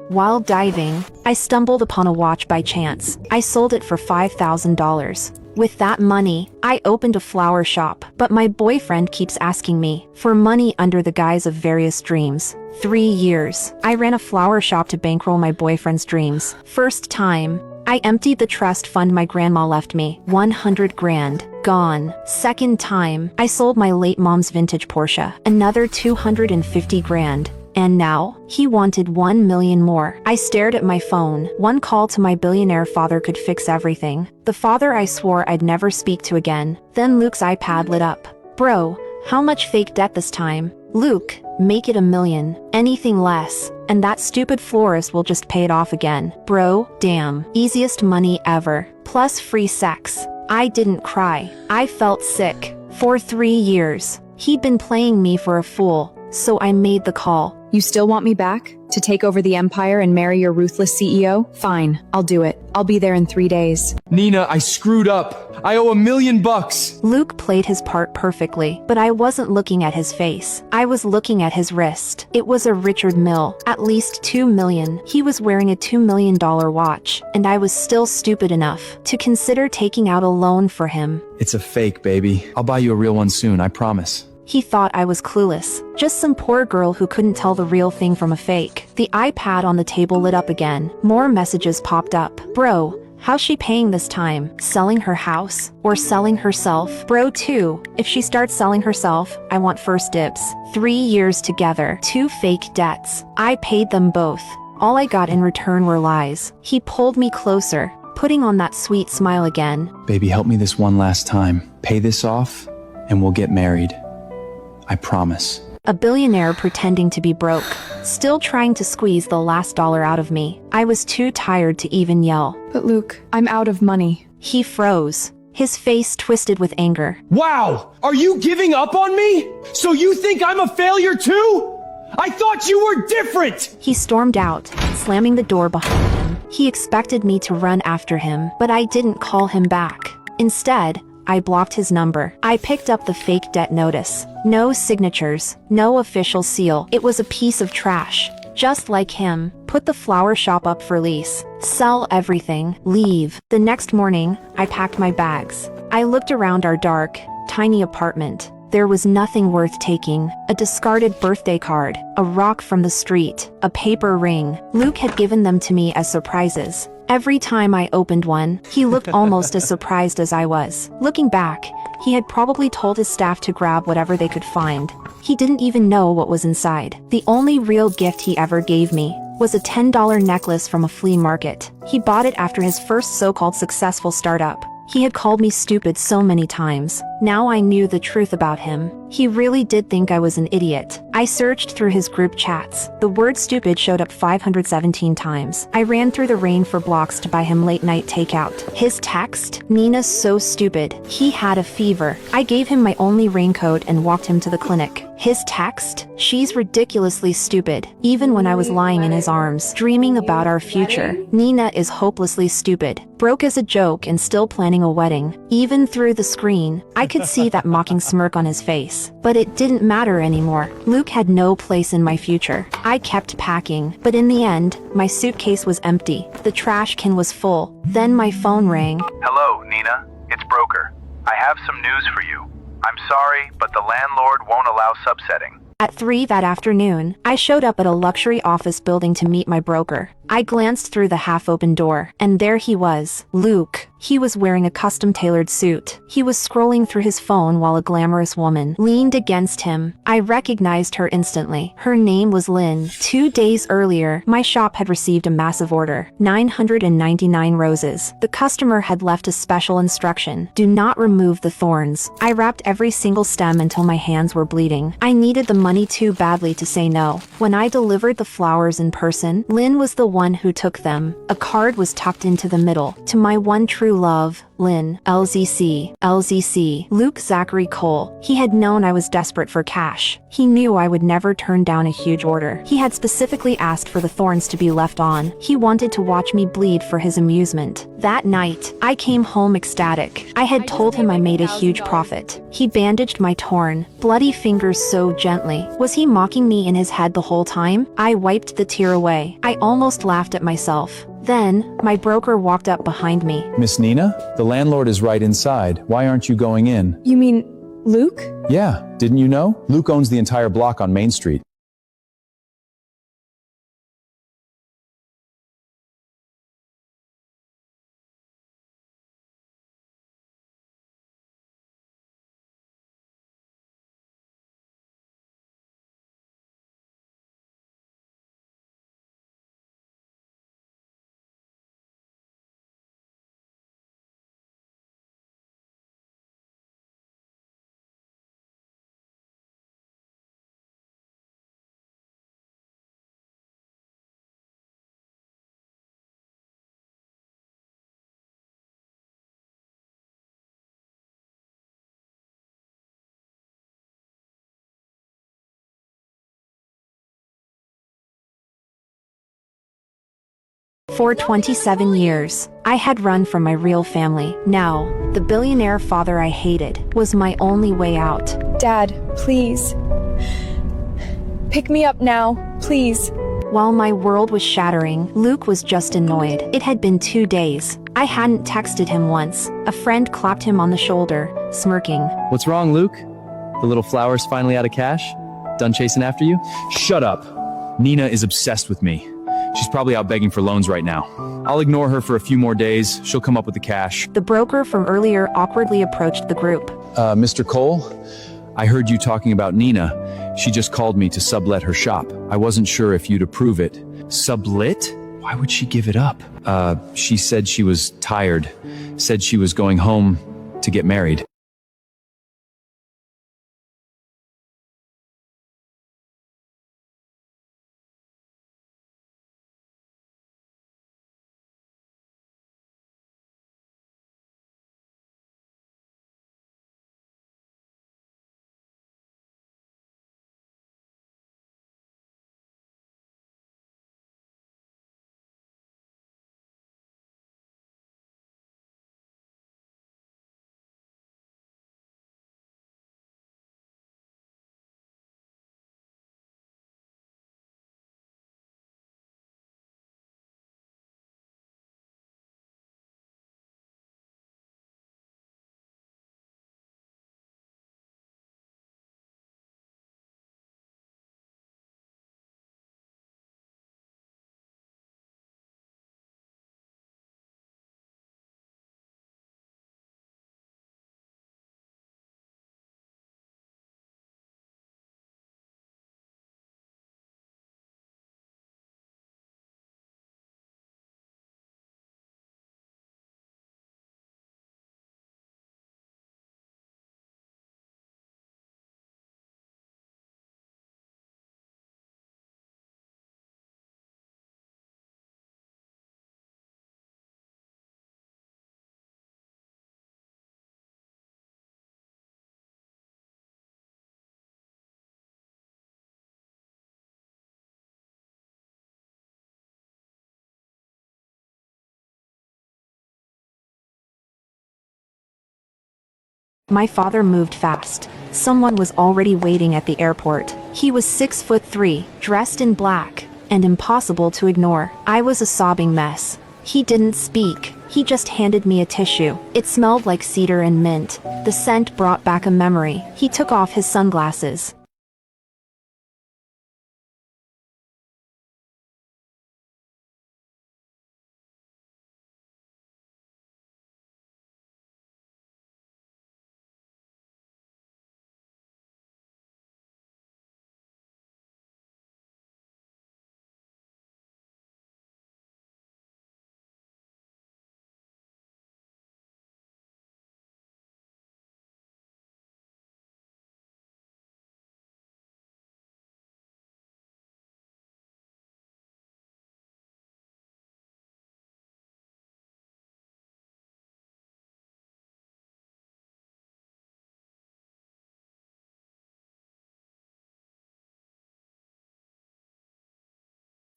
While diving, I stumbled upon a watch by chance. I sold it for $5,000. With that money, I opened a flower shop, but my boyfriend keeps asking me for money under the guise of various dreams. 3 years. I ran a flower shop to bankroll my boyfriend's dreams. First time, I emptied the trust fund my grandma left me. 100 grand. Gone. Second time, I sold my late mom's vintage Porsche. Another 250 grand. And now, he wanted 1 million more. I stared at my phone. One call to my billionaire father could fix everything. The father I swore I'd never speak to again. Then Luke's iPad lit up. Bro, how much fake debt this time? Luke, make it 1 million. Anything less, and that stupid florist will just pay it off again. Bro, damn. Easiest money ever. Plus free sex. I didn't cry. I felt sick. For 3 years, he'd been playing me for a fool, so I made the call. You still want me back? To take over the empire and marry your ruthless CEO? Fine, I'll do it. I'll be there in 3 days. Nina, I screwed up. I owe $1 million. Luke played his part perfectly, but I wasn't looking at his face. I was looking at his wrist. It was a Richard Mille, at least 2 million. He was wearing a $2 million watch, and I was still stupid enough to consider taking out a loan for him. It's a fake, baby. I'll buy you a real one soon, I promise. He thought I was clueless. Just some poor girl who couldn't tell the real thing from a fake. The iPad on the table lit up again. More messages popped up. Bro, how's she paying this time? Selling her house? Or selling herself? Bro 2, if she starts selling herself, I want first dibs. 3 years together. 2 fake debts. I paid them both. All I got in return were lies. He pulled me closer, putting on that sweet smile again. Baby, help me this one last time. Pay this off, and we'll get married. I promise. A billionaire pretending to be broke, still trying to squeeze the last dollar out of me. I was too tired to even yell. But Luke, I'm out of money. He froze, his face twisted with anger. Wow! Are you giving up on me? So you think I'm a failure too? I thought you were different! He stormed out, slamming the door behind him. He expected me to run after him, but I didn't call him back. Instead, I blocked his number. I picked up the fake debt notice. No signatures, no official seal. It was a piece of trash. Just like him. Put the flower shop up for lease. Sell everything. Leave. The next morning, I packed my bags. I looked around our dark, tiny apartment. There was nothing worth taking. A discarded birthday card, a rock from the street, a paper ring. Luke had given them to me as surprises. Every time I opened one, he looked almost as surprised as I was. Looking back, he had probably told his staff to grab whatever they could find. He didn't even know what was inside. The only real gift he ever gave me was a $10 necklace from a flea market. He bought it after his first so-called successful startup. He had called me stupid so many times. Now I knew the truth about him. He really did think I was an idiot. I searched through his group chats. The word stupid showed up 517 times. I ran through the rain for blocks to buy him late-night takeout. His text, Nina's so stupid. He had a fever. I gave him my only raincoat and walked him to the clinic. His text, she's ridiculously stupid. Even when I was lying in his arms, dreaming about our future. Nina is hopelessly stupid. Broke as a joke and still planning a wedding. Even through the screen, I could see that mocking smirk on his face. But it didn't matter anymore. Luke had no place in my future. I kept packing, but in the end, my suitcase was empty. The trash can was full. Then my phone rang. Hello, Nina. It's Broker. I have some news for you. I'm sorry, but the landlord won't allow subsetting. At 3 that afternoon, I showed up at a luxury office building to meet my broker. I glanced through the half-open door, and there he was, Luke. He was wearing a custom-tailored suit. He was scrolling through his phone while a glamorous woman leaned against him. I recognized her instantly. Her name was Lynn. 2 days earlier, my shop had received a massive order, 999 roses. The customer had left a special instruction: do not remove the thorns. I wrapped every single stem until my hands were bleeding. I needed the money too badly to say no. When I delivered the flowers in person, Lynn was the one who took them. A card was tucked into the middle. To my one true True love, Lynn, LZC. Luke Zachary Cole. He had known I was desperate for cash. He knew I would never turn down a huge order. He had specifically asked for the thorns to be left on. He wanted to watch me bleed for his amusement. That night, I came home ecstatic. I had told him I made a huge profit. He bandaged my torn, bloody fingers so gently. Was he mocking me in his head the whole time? I wiped the tear away. I almost laughed at myself. Then, my broker walked up behind me. Miss Nina, the landlord is right inside. Why aren't you going in? You mean Luke? Yeah, didn't you know? Luke owns the entire block on Main Street. For 27 years, I had run from my real family. Now, the billionaire father I hated was my only way out. Dad, please. Pick me up now, please. While my world was shattering, Luke was just annoyed. It had been 2 days. I hadn't texted him once. A friend clapped him on the shoulder, smirking. What's wrong, Luke? The little flower's finally out of cash? Done chasing after you? Shut up. Nina is obsessed with me. She's probably out begging for loans right now. I'll ignore her for a few more days. She'll come up with the cash. The broker from earlier awkwardly approached the group. Mr. Cole, I heard you talking about Nina. She just called me to sublet her shop. I wasn't sure if you'd approve it. Sublet? Why would she give it up? She said she was tired. Said she was going home to get married. My father moved fast. Someone was already waiting at the airport. He was 6'3", dressed in black, and impossible to ignore. I was a sobbing mess. He didn't speak. He just handed me a tissue. It smelled like cedar and mint. The scent brought back a memory. He took off his sunglasses.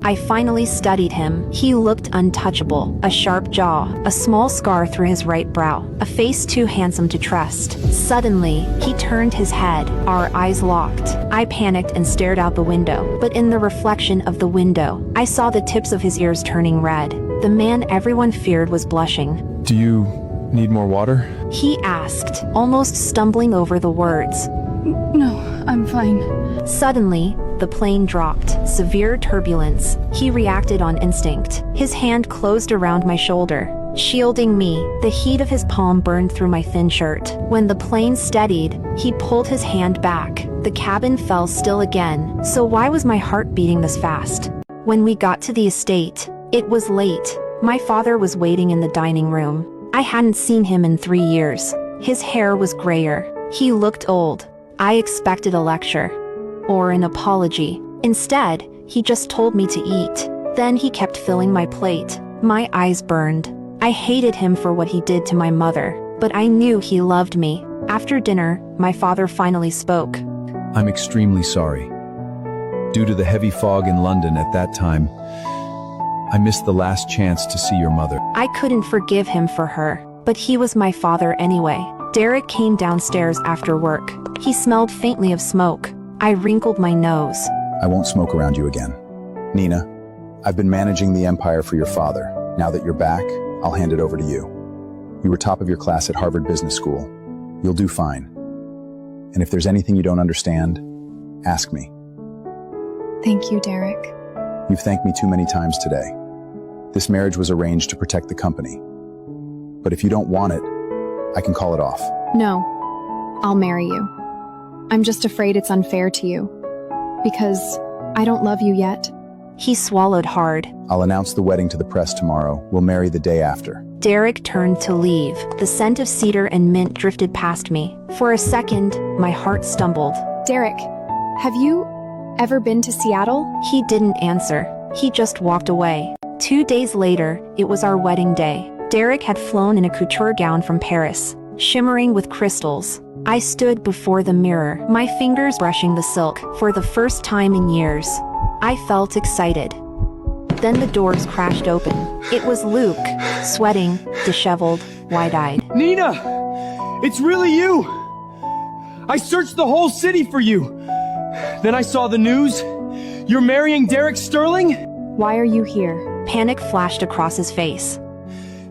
I finally studied him. He looked untouchable. A sharp jaw, a small scar through his right brow, a face too handsome to trust. Suddenly, he turned his head. Our eyes locked. I panicked and stared out the window. But in the reflection of the window, I saw the tips of his ears turning red. The man everyone feared was blushing. Do you need more water? He asked, almost stumbling over the words. No, I'm fine. Suddenly, the plane dropped. Severe turbulence. He reacted on instinct. His hand closed around my shoulder, shielding me. The heat of his palm burned through my thin shirt. When the plane steadied, he pulled his hand back. The cabin fell still again. So why was my heart beating this fast? When we got to the estate, it was late. My father was waiting in the dining room. I hadn't seen him in 3 years. His hair was grayer. He looked old. I expected a lecture or an apology. Instead, he just told me to eat. Then he kept filling my plate. My eyes burned. I hated him for what he did to my mother, but I knew he loved me. After dinner, my father finally spoke. I'm extremely sorry. Due to the heavy fog in London at that time, I missed the last chance to see your mother. I couldn't forgive him for her, but he was my father anyway. Derek came downstairs after work. He smelled faintly of smoke. I wrinkled my nose. I won't smoke around you again. Nina, I've been managing the empire for your father. Now that you're back, I'll hand it over to you. You were top of your class at Harvard Business School. You'll do fine. And if there's anything you don't understand, ask me. Thank you, Derek. You've thanked me too many times today. This marriage was arranged to protect the company. But if you don't want it, I can call it off. No, I'll marry you. I'm just afraid it's unfair to you. Because I don't love you yet. He swallowed hard. I'll announce the wedding to the press tomorrow. We'll marry the day after. Derek turned to leave. The scent of cedar and mint drifted past me. For a second, my heart stumbled. Derek, have you ever been to Seattle? He didn't answer. He just walked away. 2 days later, it was our wedding day. Derek had flown in a couture gown from Paris, shimmering with crystals. I stood before the mirror, my fingers brushing the silk. For the first time in years, I felt excited. Then the doors crashed open. It was Luke, sweating, disheveled, wide-eyed. Nina! It's really you! I searched the whole city for you. Then I saw the news. You're marrying Derek Sterling? Why are you here? Panic flashed across his face.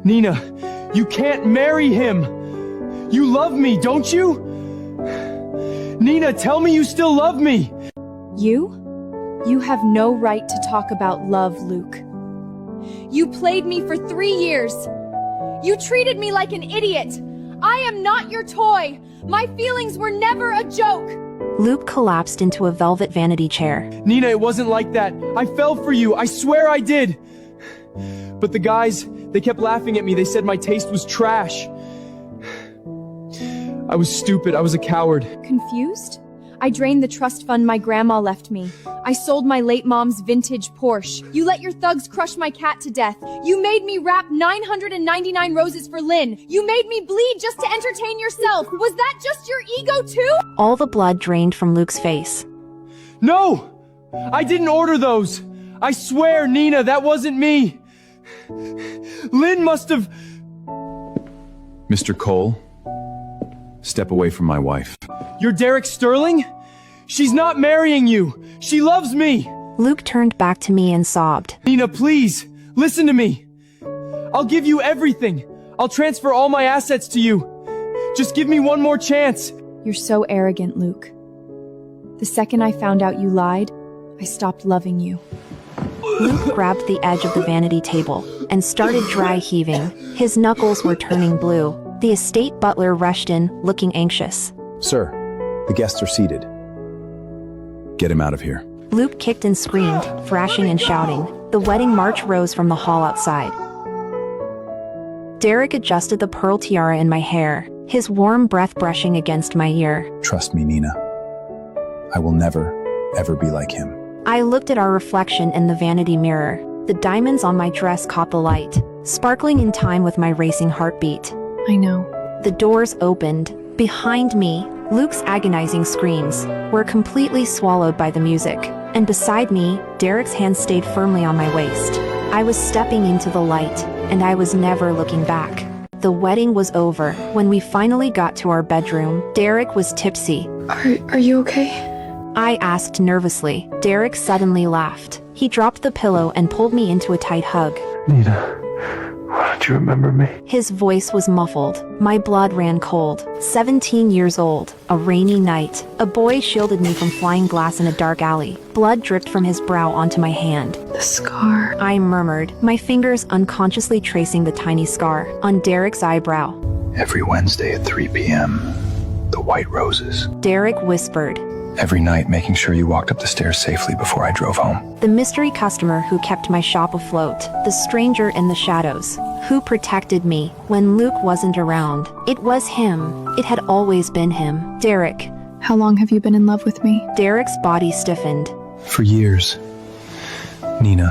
Nina, you can't marry him. You love me, don't you? Nina, tell me you still love me. You? You have no right to talk about love, Luke. You played me for 3 years. You treated me like an idiot. I am not your toy. My feelings were never a joke. Luke collapsed into a velvet vanity chair. Nina, it wasn't like that. I fell for you. I swear I did. But the guys, they kept laughing at me. They said my taste was trash. I was stupid. I was a coward. Confused? I drained the trust fund my grandma left me. I sold my late mom's vintage Porsche. You let your thugs crush my cat to death. You made me wrap 999 roses for Lynn. You made me bleed just to entertain yourself. Was that just your ego too? All the blood drained from Luke's face. No! I didn't order those. I swear, Nina, that wasn't me. Lynn must have... Mr. Cole, step away from my wife. You're Derek Sterling? She's not marrying you. She loves me. Luke turned back to me and sobbed. Nina, please, listen to me. I'll give you everything. I'll transfer all my assets to you. Just give me one more chance. You're so arrogant, Luke. The second I found out you lied, I stopped loving you. Luke grabbed the edge of the vanity table and started dry heaving. His knuckles were turning blue. The estate butler rushed in, looking anxious. Sir, the guests are seated. Get him out of here. Luke kicked and screamed, thrashing and shouting. The wedding march rose from the hall outside. Derek adjusted the pearl tiara in my hair, his warm breath brushing against my ear. Trust me, Nina. I will never, ever be like him. I looked at our reflection in the vanity mirror. The diamonds on my dress caught the light, sparkling in time with my racing heartbeat. I know. The doors opened. Behind me, Luke's agonizing screams were completely swallowed by the music. and beside me, Derek's hand stayed firmly on my waist. I was stepping into the light, and I was never looking back. The wedding was over. When we finally got to our bedroom, Derek was tipsy. Are you okay? I asked nervously. Derek suddenly laughed. He dropped the pillow and pulled me into a tight hug. Nina, why don't you remember me? His voice was muffled. My blood ran cold. 17 years old. A rainy night. A boy shielded me from flying glass in a dark alley. Blood dripped from his brow onto my hand. The scar. I murmured, my fingers unconsciously tracing the tiny scar on Derek's eyebrow. Every Wednesday at 3 p.m., the white roses. Derek whispered. Every night, making sure you walked up the stairs safely before I drove home. The mystery customer who kept my shop afloat. The stranger in the shadows. Who protected me when Luke wasn't around. It was him. It had always been him. Derek. How long have you been in love with me? Derek's body stiffened. For years. Nina,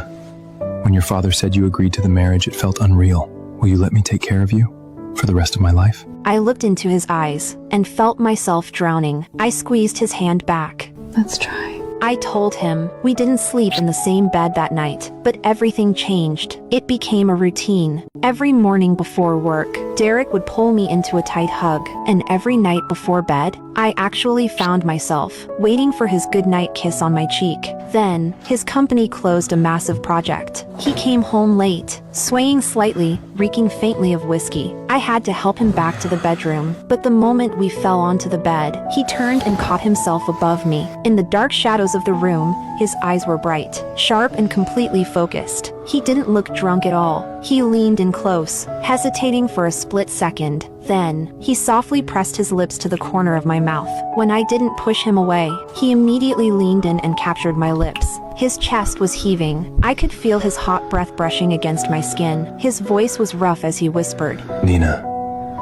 when your father said you agreed to the marriage, it felt unreal. Will you let me take care of you for the rest of my life? I looked into his eyes and felt myself drowning. I squeezed his hand back. Let's try. I told him we didn't sleep in the same bed that night, but everything changed. It became a routine. Every morning before work, Derek would pull me into a tight hug, and every night before bed, I actually found myself waiting for his goodnight kiss on my cheek. Then, his company closed a massive project. He came home late, swaying slightly, reeking faintly of whiskey. I had to help him back to the bedroom, but the moment we fell onto the bed, he turned and caught himself above me. In the dark shadows of the room, his eyes were bright, sharp and completely focused. He didn't look drunk at all. He leaned in close, hesitating for a split second. Then, he softly pressed his lips to the corner of my mouth. When I didn't push him away, he immediately leaned in and captured my lips. His chest was heaving. I could feel his hot breath brushing against my skin. His voice was rough as he whispered. Nina,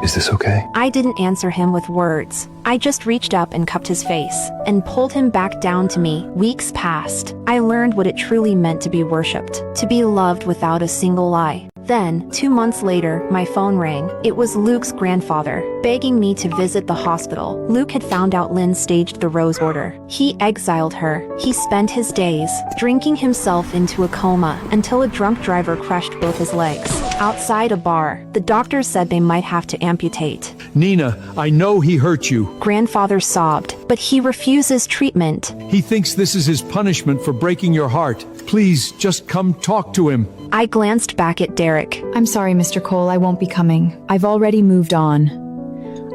is this okay? I didn't answer him with words. I just reached up and cupped his face and pulled him back down to me. Weeks passed. I learned what it truly meant to be worshipped, to be loved without a single lie. Then, 2 months later, my phone rang. It was Luke's grandfather, begging me to visit the hospital. Luke had found out Lynn staged the rose order. He exiled her. He spent his days drinking himself into a coma until a drunk driver crushed both his legs. Outside a bar, the doctors said they might have to amputate. Nina, I know he hurt you. Grandfather sobbed, but he refuses treatment. He thinks this is his punishment for breaking your heart. Please, just come talk to him. I glanced back at Derek. I'm sorry, Mr. Cole, I won't be coming. I've already moved on.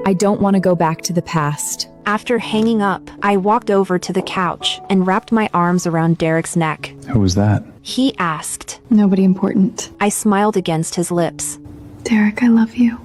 I don't want to go back to the past. After hanging up, I walked over to the couch and wrapped my arms around Derek's neck. Who was that? He asked. Nobody important. I smiled against his lips. Derek, I love you.